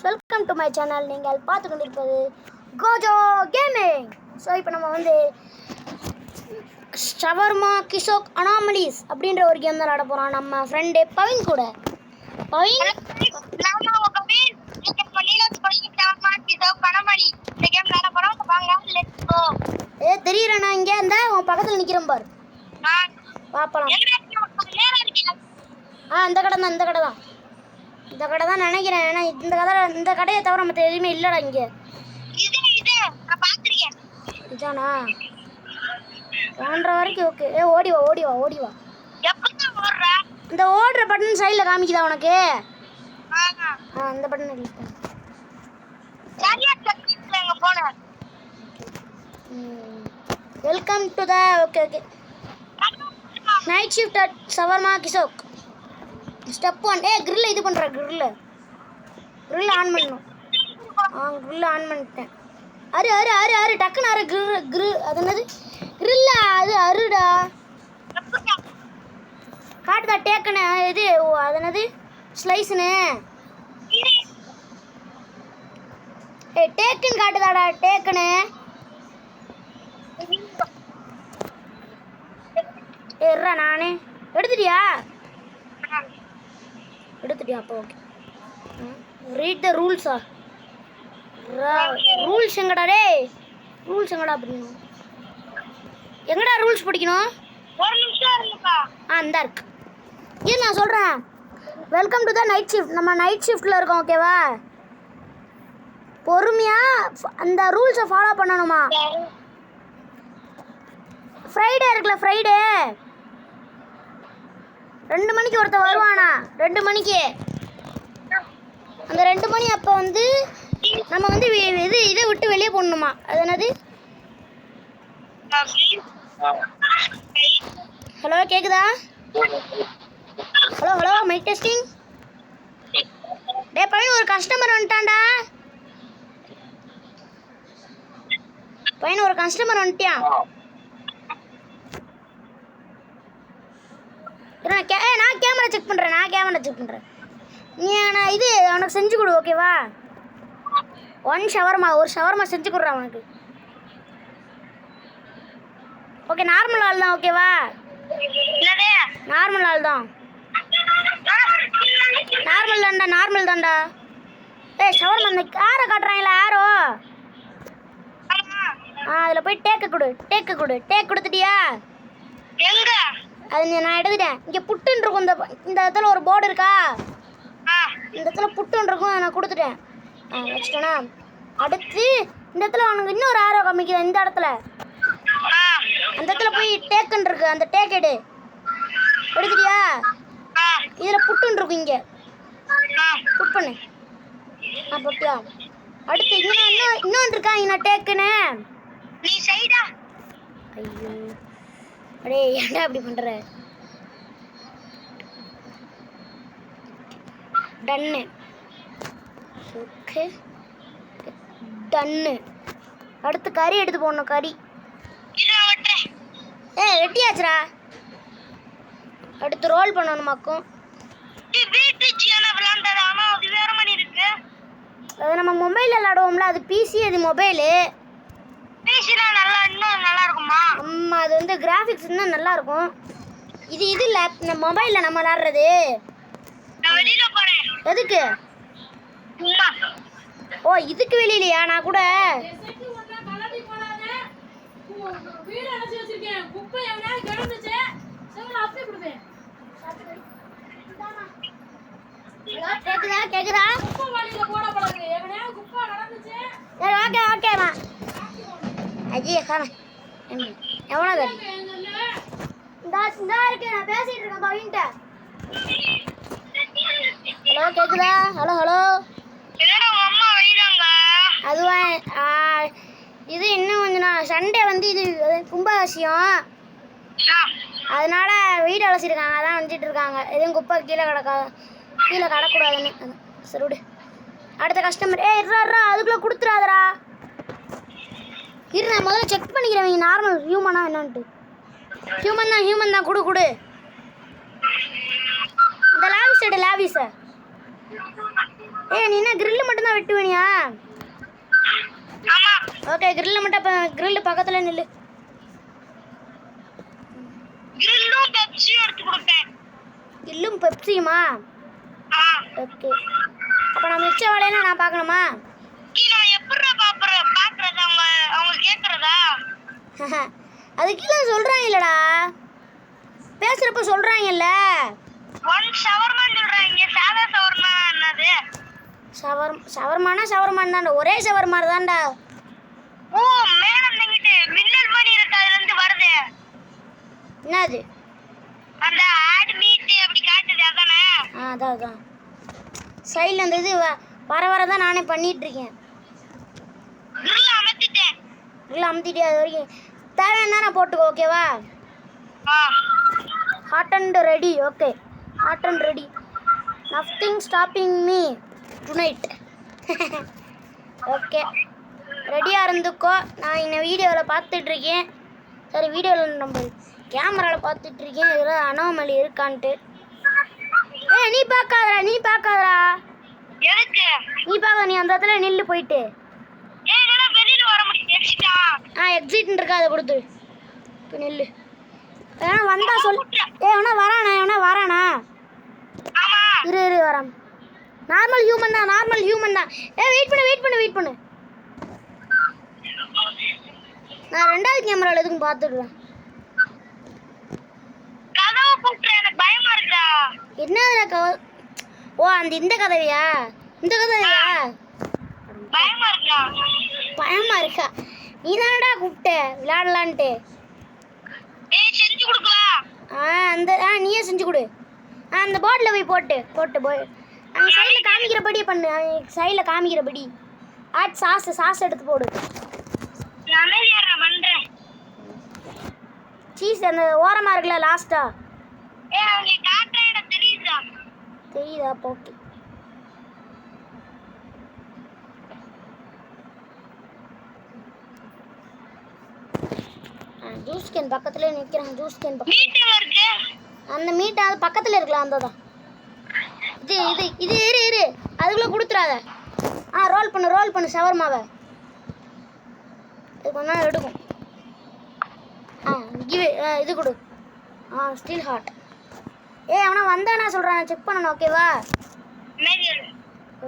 Welcome to my channel. நீங்கள் பார்த்து கொண்டிருப்பது கோஜோ கேமிங். ஸோ இப்போ நம்ம வந்து ஷவர்மா கிஷோக் அனாமலிஸ் அப்படின்ற ஒரு கேம் தான் விளாட போகிறோம் நம்ம ஃப்ரெண்டு பவின் கூட. பவின் தெரியுறேண்ணா, இங்கே இருந்தா உன் பக்கத்தில் நிற்கிறேன் பாரு, பார்ப்பலாம். இந்த கடை தான், இந்த கடை தான் நினைக்கிறேன். ஏன்னா இந்த கடையை தவிர மற்ற எதுவுமே இல்லைடா இங்கே. இதானா 1:30 வரைக்கும்? ஓகே. ஓடிவா. இந்த ஓடுற பட்டன் சைடில் காமிக்குதா உனக்கு? அந்த பட்டன் கிளிக் பண்ணு. Welcome to the okay night shift at shawarma kiosk. Step 1. Grill இது பண்ணுற கிரில் ஆன் பண்ணணும். கிரில் ஆன் பண்ணிட்டேன். அரு டக்குன்னு அரு கிரில் அது என்னது கிரில்லா? அது அருடா காட்டுதா டேக்குன்னு இது அது என்னது ஸ்லைஸுன்னு டேக்குன்னு காட்டுதாடா டேக்குன்னு. நானே எடுத்துட்டியா? அப்போ ஓகே. ரீட் த ரூல்ஸா? ரூல்ஸ் எங்கடா? ரூல்ஸ் எங்கடா படிக்கணும்? எங்கடா ரூல்ஸ் படிக்கணும்? இந்த இருக்கு. இது நான் சொல்கிறேன். Welcome to the night shift. நம்ம நைட் ஷிஃப்ட்டில் இருக்கோம், ஓகேவா? பொறுமையாக அந்த ரூல்ஸை ஃபாலோ பண்ணணுமா? ஃப்ரைடே இருக்குல்ல, ஃப்ரைடே 2 மணிக்கு ஒருத்தர் வருவானா? 2 மணிக்கு. அந்த 2 மணி அப்போ வந்து நம்ம வந்து இதை விட்டு வெளியே போடணுமா? அது என்னது? ஹலோ, கேக்குதா? Hello mic testing. பையன் ஒரு கஸ்டமர் வந்துட்டான்டா. வந்துட்டான். நான் கேமரா செக் பண்ணுறேன். நீ நான் இது அவனுக்கு செஞ்சு கொடு, ஓகேவா? ஒரு ஷவர்மா செஞ்சு கொடுறேன் அவனுக்கு. ஓகே, நார்மல் ஆள் தான், ஓகேவா? நார்மல் ஆள் தான். நார்மல் தான்டா. ஷவர்மா இந்த காரை காட்டுறாங்களா யாரோ? அதில் போய் டேக்கு கொடு. கொடுத்துட்டியா? அது நான் எடுத்துட்டேன். இங்கே புட்டுன்னு இருக்கும். இந்த இடத்துல ஒரு போர்டு இருக்கா? இந்த இடத்துல புட்டுன்னு இருக்கும், நான் கொடுத்துட்டேன். வச்சுட்டேனா? அடுத்து இந்த இடத்துல அவனுக்கு இன்னொரு ஆரோ காமிக்குது. இந்த இடத்துல அந்த இடத்துல போய் டேக்குன்னு இருக்கு, அந்த டேக் எடுத்துட்டியா? இதில் புட்டுன்னு இருக்கும், இங்கே புட் பண்ணு. போட்டியா? அடுத்து இன்னொன்று இருக்கா இங்கே டேக்குன்னு. ஐயோ ஏன்டா அப்படி பண்ற? டன்னு. ஓகே, டன்னு. அடுத்து கறி எடுத்து போடணும். கறி வெட்டியாச்சுரா. அடுத்து ரோல் பண்ணணுமாக்கும். அது நம்ம மொபைலில் விளாடுவோம்ல, அது பிசி, அது மொபைலு. ஆமாம், அது வந்து கிராஃபிக்ஸ் இன்னும் நல்லா இருக்கும். இது இல்லை, இந்த மொபைலில் நம்ம விளாடுறது. எதுக்கு? இதுக்கு வெளியிலையா? நான் கூட கேக்குதா? ஓகேமா. அஜி காண எவ்வளோ இருக்கு? நான் பேசிட்டு இருக்கேன் பவின்ட்ட. ஹலோ, கேக்குதா? ஹலோ. அதுவா இது இன்னும் கொஞ்சம் நான் சண்டே வந்து இது கும்பாபிஷேகம், அதனால வீடு அலசிருக்காங்க. அதான் வந்துட்டு இருக்காங்க. எதுவும் குப்பை கீழே கடக்கூடாதுன்னு. சரி விடு. அடுத்த கஸ்டமர். அதுக்குள்ளே கொடுத்துடாதரா. நான் முதல்ல செக் பண்ணிக்கிறேன் நார்மல் ஹியூமனா என்னன்ட்டு. ஹியூமன் தான். கொடு. இந்த லாவிஸ் ஏய் நீ என்ன கிரில் மட்டும் தான் வெட்டுவனியா? ஆமா. ஓகே கிரில் மட்டும் அப்ப கிரில் பக்கத்துல நில்லு. கிரில்லும் பெப்சியும் எடுத்து கொடுப்பேன். கிரில்லும் பெப்சியுமா? ஓகே அப்ப நான் மிச்ச வேலையெல்லாம் நான் பார்க்கணுமா? நம்ம எப்படிடா பாக்குறது? அவங்க கேக்குறதா? அது கீழே சொல்றாங்க இல்லடா, பேசுறப்ப சொல்றாங்கல்ல. ஒன் ஷவர்மான்னு சொல்றாங்க. சாதா ஷவர்மா என்னது? ஷவர்மான் தான்டா, ஒரே ஷவர்மா தான்டா. ஓ மேல நின்னுட்டு மின்னல் மணி இருக்கு, அதுல இருந்து வருது. என்னது? அந்த ஆட் மீட் அப்படி காட்டுது அதானே? அதான் சைடில் அந்த இது வர தான் நானே பண்ணிட்டு இருக்கேன். கிரில் அமர்த்திட்டேன். கிரில் அமுத்திட்டே அது வரைக்கும் தேவையான நான் போட்டுக்கோ. ஓகேவா? Hot and ready. Okay hot and ready. Nothing stopping me tonight. Okay ரெடியாக இருந்துக்கோ. நான் இந்த வீடியோவில் பார்த்துட்ருக்கேன். சரி வீடியோவில் நம்ம கேமராவில் பார்த்துட்ருக்கேன். இதில் அனோமலி இருக்கான்ட்டு. நீ பார்க்காதடா. எதுக்கு நீ பார்க்க, நீ அந்த இடத்துல நில்லு போயிட்டு. வெளியில வர முடியும். எக்ஸிட்னு இருக்கா, அதை கொடுத்து இப்போ நில்லு. வந்தா சொல். எவனா வரானா? ஆமா இரு வரான். நார்மல் ஹியூமன் தான். வெயிட் பண்ணு. நான் ரெண்டாவது கேமராவில் எதுக்கும் பார்த்துடுவேன். கதவை போட்டு எனக்கு பயமா இருக்கா. என்ன ஓ இந்த கதவையா? பயமா இருக்கா? நீ தானடா கூப்பிட்ட விளையாடலான்ட்டு. செஞ்சு கொடுக்கலாம். நீயே செஞ்சு கொடு. அந்த போர்டில் போய் போட்டு போய் அங்கே சைடில் காமிக்கிறபடியே பண்ணு. சைடில் காமிக்கிறபடி சாஸ் எடுத்து போடு. சீஸ் அந்த ஓரமாக இருக்குல்ல லாஸ்ட்டா தெரியுதா? ஓகே ஜூஸ் கேன் பக்கத்துல நிற்கிறேன். ஜூஸ் கேன் அந்த மீட் அது பக்கத்தில் இருக்கலாம். அந்த தான் இது இரு அதுக்குள்ளே கொடுத்துறாத. ரோல் பண்ணு ஷவர்மாவை. இது கொஞ்ச நேரம் எடுக்கும். இது கொடு. Steel hot. அவனா வந்தானா சொல்கிறான், செக் பண்ணணும். ஓகேவா?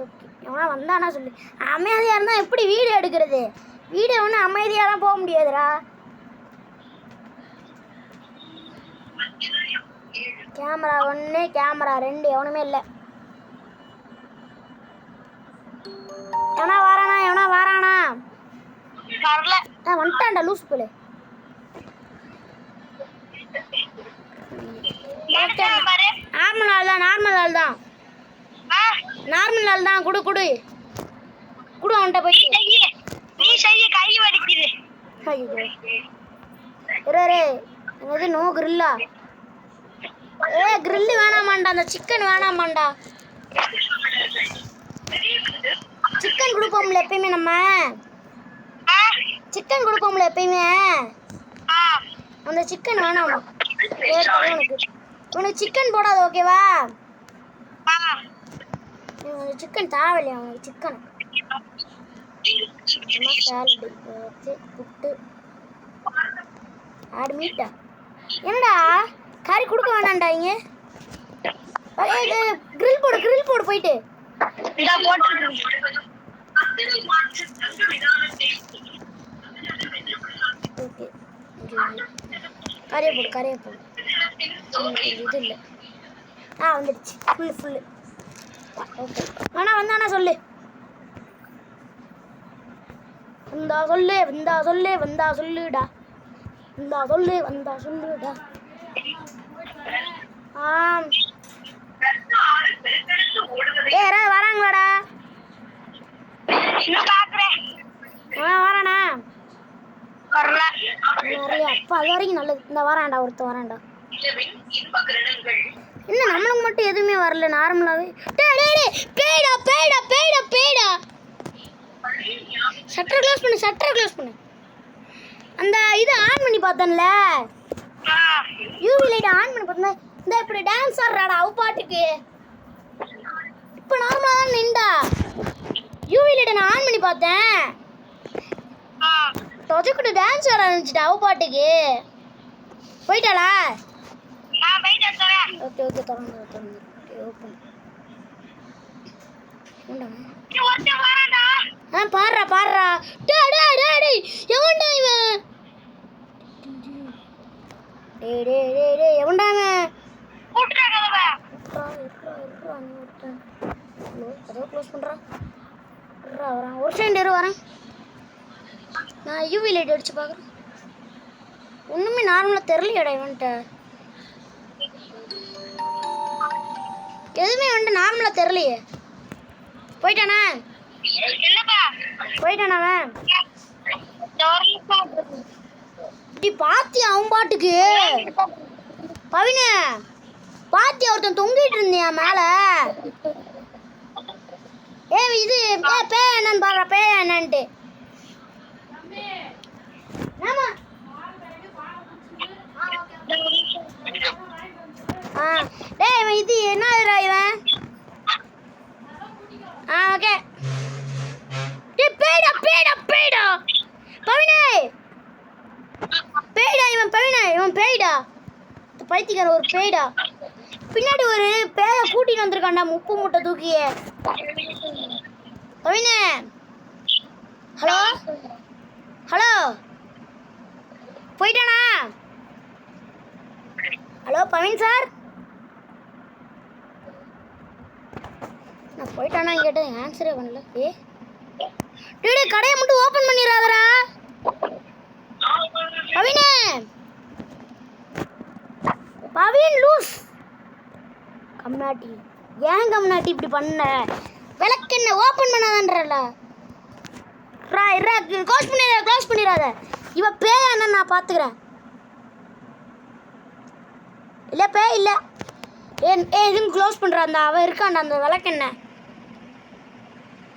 ஓகே அவனா வந்தானா சொல்லு. அமைதியாக இருந்தால் எப்படி வீடியோ எடுக்கிறது? வீடியோ ஒன்றும் அமைதியாலாம் போக முடியாதுடா. கேமரா 1 கேமரா 2 எவனுமே இல்லை. எவனா வாரானா? வந்துட்டான்டா லூஸ் போல. நார்மல் ஆள் தான். குடு அவன்கிட்ட போய். என்னது நோ கிரில்லா? கிரில்லு வேணாமாண்டா, அந்த சிக்கன் வேணாமாண்டா. சிக்கன் கொடுப்போம்ல எப்பயுமே, நம்ம சிக்கன் கொடுப்போம்ல எப்பயுமே. அந்த சிக்கன் வேணாமா? உனக்கு சிக்கன் போடாது. ஓகேவா? சிக்கன் தேவையில்லையா உனக்கு? சிக்கன் சாலடு புட்டு ஆடு மீட்டா? என்னடா கறி கொடுக்க வேணாண்டா இங்க. கிரில் போடு போயிட்டு. ஓகே கரையை போடு. இது இல்லை. வந்துடுச்சு ஃபுல்லு. ஓகே வந்தானா சொல்லு. வந்தா சொல்லுடா. யாராவது வராங்களாடா? வரானா? அப்பா அது வரைக்கும் நல்லது. இந்த வரான்டா ஒருத்தன். என்ன நம்மளுக்கு மட்டும் எதுவுமே வரல நார்மலாவே. பேடா ஷட்டர் க்ளோஸ் பண்ணு. அந்த இது ஆன் பண்ணி பார்த்தேன்ல, யூவி லைட் ஆன் பண்ணி பார்த்தேன். இந்த இப்படி டான்ஸ் ஆடுறாடா அவ பாட்டுக்கு. இப்போ இப்போ நார்மலாக தான் நின்றா. யூவி லைட்டை நான் ஆன் பண்ணி பார்த்தேன். தொஜக்குட்டு டான்ஸ் ஆட ஆரம்பிச்சிட்டா அவ பாட்டுக்கு. போயிட்டாளா? ஓகே ஓகே திறந்து ஓகே ஓப்பன். பாடுறா பாடுறா. டே டே டே டே எவன்டா இவன்? டே டே டே டே எவன்டா இவன்? க்ளோஸ் பண்றா. வரேன் ஒரு செகண்ட் இரு வரேன். நான் யூவி லைட் அடிச்சு பார்க்குறேன். ஒன்றுமே நார்மலாக தெரியலையடா இவன்ட்ட. எதுவுமே வந்துட்டு நார்மலாக தெரியலையே. போயிட்டானா? போயிட்டானா அவன்? இப்படி பாத்தியா அவன் பாட்டுக்கு? பவின பாத்தியா ஒருத்தன் தொங்கிட்டு இருந்தியா மேல? இது பே என்னன்னு பாடுறா பே என்னன்ட்டு. டேய் இவன் இது என்னதுடா இவன்? ஓகே. டேய் பேடா பேடா பேடா பவினே பேடா இவன் பவினே இவன் பேடா. பைத்தியக்கார ஒரு பேடா. பின்னாடி ஒரு பேயை கூட்டிட்டு வந்திருக்கான்டா உப்பு மூட்டை தூக்கிய. பவினே ஹலோ ஹலோ போயிட்டானா? ஹலோ பவின் சார் நான் போயிட்டானா கேட்டேன் ஆன்சரே பண்ணல. டேடே கடையை மட்டும் ஓப்பன் பண்ணிடாதடா பவினே. பவின் லூஸ் கம்னாட்டி. ஏன் கம்னாட்டி இப்படி பண்ண? விளக்கெண்ண ஓப்பன் பண்ணாதன்றல. க்ளோஸ் பண்ணிடாத. இவ பேயா என்ன நான் பார்த்துக்கிறேன். இல்லை பே இல்லை எதுவும் க்ளோஸ் பண்ணுறா. அந்த அவன் இருக்கான்டா அந்த விளக்கெண்ண.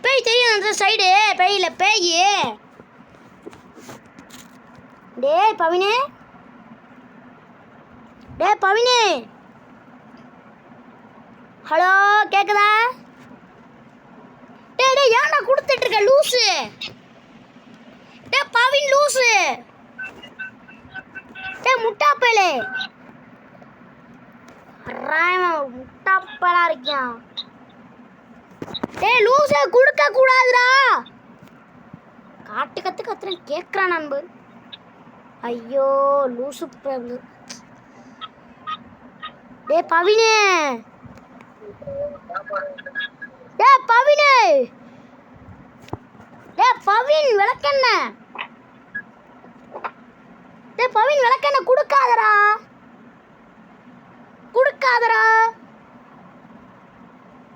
பேய் தெரியும் அந்த சைடு. பேய் இல்லை பேய். டேய் பவினே டேய் பவினே ஹலோ கேக்குதா? டேய் டேய் ஏன்டா கொடுத்துட்டு இருக்க லூசு? டேய் பவின் லூசு. டேய் முட்டாப்பேலே முட்டாப்பலா இருக்கான். டேய் லூசு கொடுக்க கூடாதுடா. காட்டு கத்து கத்துறேன் கேட்குறான் நண்பர். ஐயோ லூசு பிரபு. டேய் பவினே டேய் பவினே டேய் பவின் விளக்கெண்ண. டேய் பவின் விளக்கெண்ண கொடுக்காதடா கொடுக்காதடா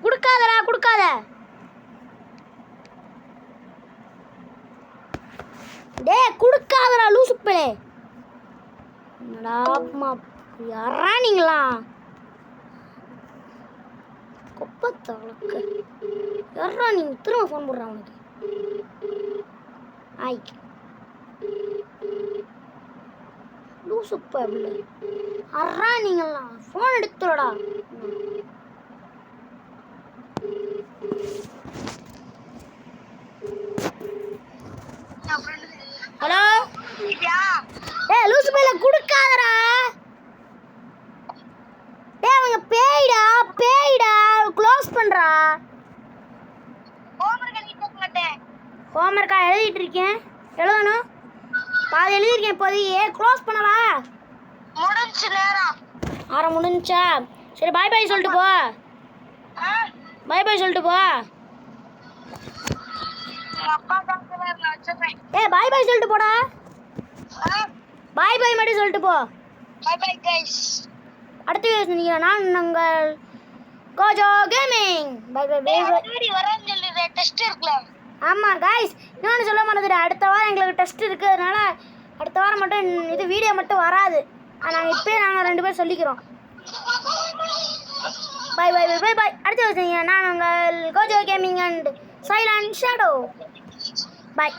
கொடுக்காதடா கொடுக்காத. டேய் கொடுக்காதடா லூசு பிள்ளை. என்னடா யாரா நீங்களா? கொப்பத்தவளுக்கு யாரா நீங்க? திரும்ப ஃபோன் போடுறா உனக்கு. ஆய்க்கு லூசு பிள்ளை யாரா நீங்களா? ஃபோன் எடுத்துடா. ஹலோ டேய் லூசு பையில குடுக்காதடா. டேய் அவங்க பேய்டா பேய்டா க்ளோஸ் பண்றா. ஹோம்வொர்க்கா எழுதிட்டு இருக்கேன். எழுதணும் பாதி எழுதிருக்கேன். இப்போதைக்கு க்ளோஸ் பண்ணவா? முடிஞ்சு நேரம் முடிஞ்சா சரி பாய் பாய் சொல்லிட்டு போ. பாய் பாய் சொல்லிட்டு போ. ஏய் பாய் பாய் சொல்லிட்டு போடா. பாய் பாய் மட்டும் சொல்லிட்டு போ. Bye bye guys. அடுத்த வீடியோ நான் உங்கள் Gojo gaming. Bye bye bye bye. Video வரேன்னு சொல்லி டெஸ்ட் இருக்குல. ஆமாம் காய்ஸ் இன்னொன்று சொல்ல மாட்டேது. அடுத்த வாரம் எங்களுக்கு டெஸ்ட் இருக்குது. அதனால அடுத்த வாரம் மட்டும் இது வீடியோ மட்டும் வராது. நாங்கள் இப்போயே நாங்கள் 2 பேரும் சொல்லிக்கிறோம். Bye bye bye bye bye. அடுத்த நான் உங்கள் Gojo gaming and silent shadow. By.